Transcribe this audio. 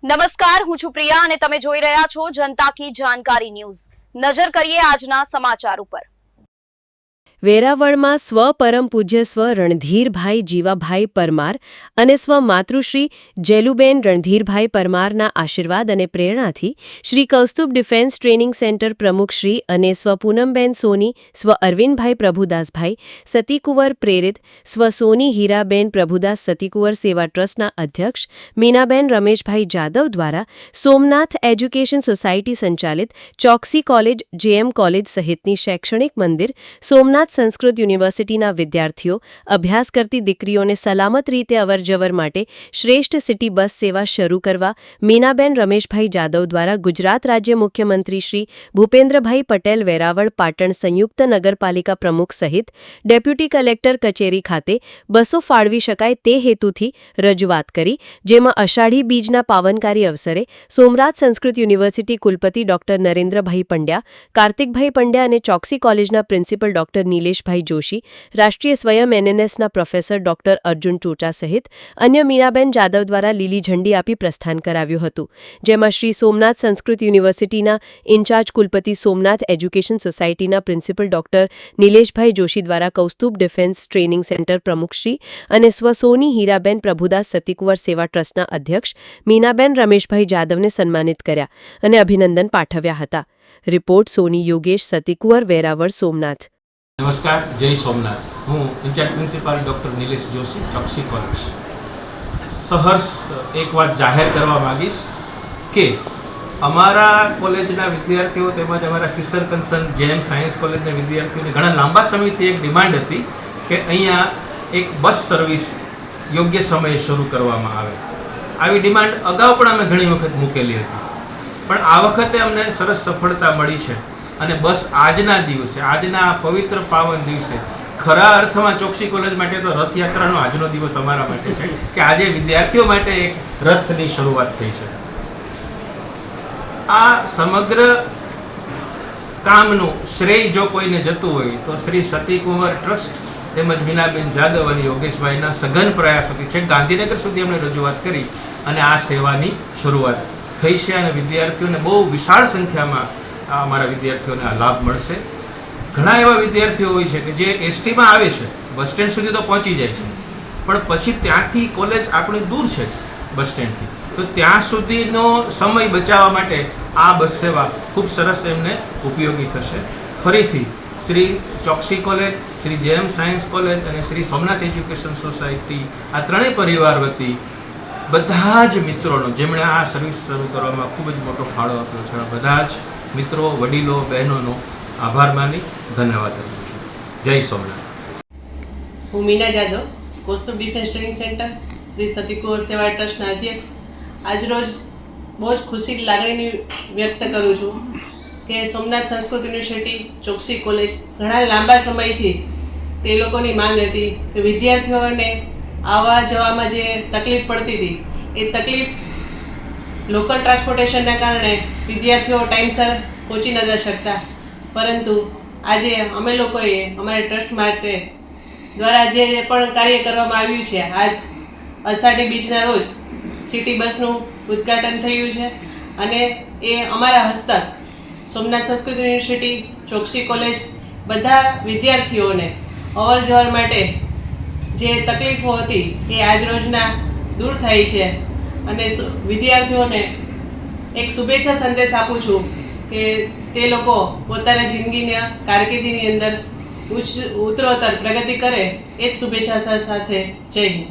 નમસ્કાર, હું છું પ્રિયા અને તમે જોઈ રહ્યા છો જનતા કી જાણકારી ન્યૂઝ। નજર કરીએ આજના સમાચાર ઉપર। વેરાવળમાં સ્વ પરમ પૂજ્ય સ્વ રણધીરભાઈ જીવાભાઈ પરમાર અને સ્વ માતૃશ્રી જેલુબેન રણધીરભાઈ પરમારના આશીર્વાદ અને પ્રેરણાથી શ્રી કૌસ્તુભ ડિફેન્સ ટ્રેનિંગ સેન્ટર પ્રમુખશ્રી અને સ્વ પૂનમબેન સોની સ્વ અરવિંદભાઈ પ્રભુદાસભાઈ સતીકુંવર પ્રેરિત સ્વ સોની હીરાબેન પ્રભુદાસ સતીકુંવર સેવા ટ્રસ્ટના અધ્યક્ષ મીનાબેન રમેશભાઈ જાદવ દ્વારા સોમનાથ એજ્યુકેશન સોસાયટી સંચાલિત ચોકસી કોલેજ, જેએમ કોલેજ સહિતની શૈક્ષણિક મંદિર સોમનાથ સંસ્કૃત યુનિવર્સિટીના વિદ્યાર્થીઓ, અભ્યાસ કરતી દીકરીઓને સલામત રીતે અવરજવર માટે શ્રેષ્ઠ સિટી બસ સેવા શરૂ કરવા મીનાબેન રમેશભાઈ જાદવ દ્વારા ગુજરાત રાજ્ય મુખ્યમંત્રી શ્રી ભૂપેન્દ્રભાઈ પટેલ વેરાવળ પાટણ સંયુક્ત નગરપાલિકા પ્રમુખ સહિત ડેપ્યુટી કલેક્ટર કચેરી ખાતે બસો ફાળવી શકાય તે હેતુથી રજૂઆત કરી, જેમાં અષાઢી બીજના પાવનકારી અવસરે સોમનાથ સંસ્કૃત યુનિવર્સિટી કુલપતિ ડોક્ટર નરેન્દ્રભાઈ પંડ્યા, કાર્તિકભાઈ પંડ્યા અને ચોકસી કોલેજના પ્રિન્સિપલ ડોક્ટર નીલેશભાઈ જોશી, રાષ્ટ્રીય સ્વયં એનએનએસના પ્રોફેસર ડોક્ટર અર્જુન ટોચા સહિત અન્ય મીનાબેન જાદવ દ્વારા લીલી ઝંડી આપી પ્રસ્થાન કરાવ્યું હતું, જેમાં શ્રી સોમનાથ સંસ્કૃત યુનિવર્સિટીના ઇન્ચાર્જ કુલપતિ, સોમનાથ એજ્યુકેશન સોસાયટીના પ્રિન્સિપલ ડોક્ટર નીલેશભાઈ જોશી દ્વારા કૌસ્તુભ ડિફેન્સ ટ્રેનિંગ સેન્ટર પ્રમુખશ્રી અને સ્વ સોની હીરાબેન પ્રભુદાસ સતીકુંવર સેવા ટ્રસ્ટના અધ્યક્ષ મીનાબેન રમેશભાઈ જાદવને સન્માનિત કર્યા અને અભિનંદન પાઠવ્યા હતા। રિપોર્ટ સોની યોગેશ સતીકુંવર, વેરાવળ, સોમનાથ। નમસ્કાર, જય સોમનાથ। હું in charge principal doctor Nilesh Joshi, Choksi college. સહર્ષ એક વાત જાહેર કરવા માગીશ કે અમારા કોલેજના વિદ્યાર્થીઓ તેમજ અમારા સિસ્ટર કન્સર્ન જેએમ સાયન્સ કોલેજના વિદ્યાર્થીઓને ઘણા લાંબા સમયથી એક ડિમાન્ડ હતી કે અહીંયા એક બસ સર્વિસ યોગ્ય સમયે શરૂ કરવામાં આવે। આવી ડિમાન્ડ અગાઉ પણ અમે ઘણી વખત મૂકેલી હતી, પણ આ વખતે અમને સરસ સફળતા મળી છે અને બસ આજના દિવસે, આજના પવિત્ર પાવન દિવસે, ખરા અર્થમાં ચોકસી કોલેજ માટે તો રથયાત્રાનો આજનો દિવસ અમારા માટે છે કે આજે વિદ્યાર્થીઓ માટે એક રથની શરૂઆત થઈ છે। આ સમગ્ર કામનું શ્રેય જો કોઈને જતું હોય તો શ્રી સતીકુંવર ટ્રસ્ટ તેમજ મીનાબેન જાદવ અને યોગેશભાઈના સઘન પ્રયાસોથી છે ગાંધીનગર સુધી અમને રજૂઆત કરી અને આ સેવાની શરૂઆત થઈ છે અને વિદ્યાર્થીઓને બહુ વિશાળ સંખ્યામાં અમારા વિદ્યાર્થીઓને આ લાભ મળશે। ઘણા એવા વિદ્યાર્થીઓ હોય છે કે જે એસટીમાં આવે છે, બસ સ્ટેન્ડ સુધી તો પહોંચી જાય છે, પણ પછી ત્યાંથી કોલેજ આપણી દૂર છે બસ સ્ટેન્ડથી, તો ત્યાં સુધીનો સમય બચાવવા માટે આ બસ સેવા ખૂબ સરસ એમને ઉપયોગી થશે। ફરીથી Shri Choksi college, Shri JM science college અને શ્રી સોમનાથ એજ્યુકેશન સોસાયટી, આ ત્રણેય પરિવાર વતી બધા જ મિત્રોનો, જેમણે આ સર્વિસ શરૂ કરવામાં ખૂબ જ મોટો ફાળો આપ્યો છે, બધા જ મિત્રો, વડીલો, બહેનોનો આભાર માની ધન્યવાદ આપું છું। જય સોમનાથ। હું Meena Jadav, Kaustubh defence training centre Shri Satikunvar Seva ટ્રસ્ટના અધ્યક્ષ, આજરોજ બહુ જ ખુશીની લાગણીની વ્યક્ત કરું છું કે સોમનાથ સંસ્કૃત યુનિવર્સિટી ચોકસી કોલેજ ઘણા લાંબા સમયથી તે લોકોની માંગ હતી કે વિદ્યાર્થીઓને આવવા જવામાં જે તકલીફ પડતી હતી એ તકલીફ લોકલ ટ્રાન્સપોર્ટેશનના કારણે વિદ્યાર્થીઓ ટાઈમસર પહોંચી ન જઈ શકતા, પરંતુ આજે અમે લોકોએ અમારા ટ્રસ્ટ માટે દ્વારા જે પણ કાર્ય કરવામાં આવ્યું છે, આજ અષાઢી બીજના રોજ સિટી બસનું ઉદ્ઘાટન થયું છે અને એ અમારા હસ્તક સોમનાથ સંસ્કૃત યુનિવર્સિટી ચોકસી કોલેજ બધા વિદ્યાર્થીઓને અવર જવર માટે જે તકલીફો હતી એ આજરોજના દૂર થઈ છે અને વિદ્યાર્થીઓને એક શુભેચ્છા સંદેશ આપું છું કે તે લોકો પોતાના જિંદગીના કારકિર્દીની અંદર ઉત્તરોત્તર પ્રગતિ કરે એ જ શુભેચ્છા સાથે જય હિન્દ।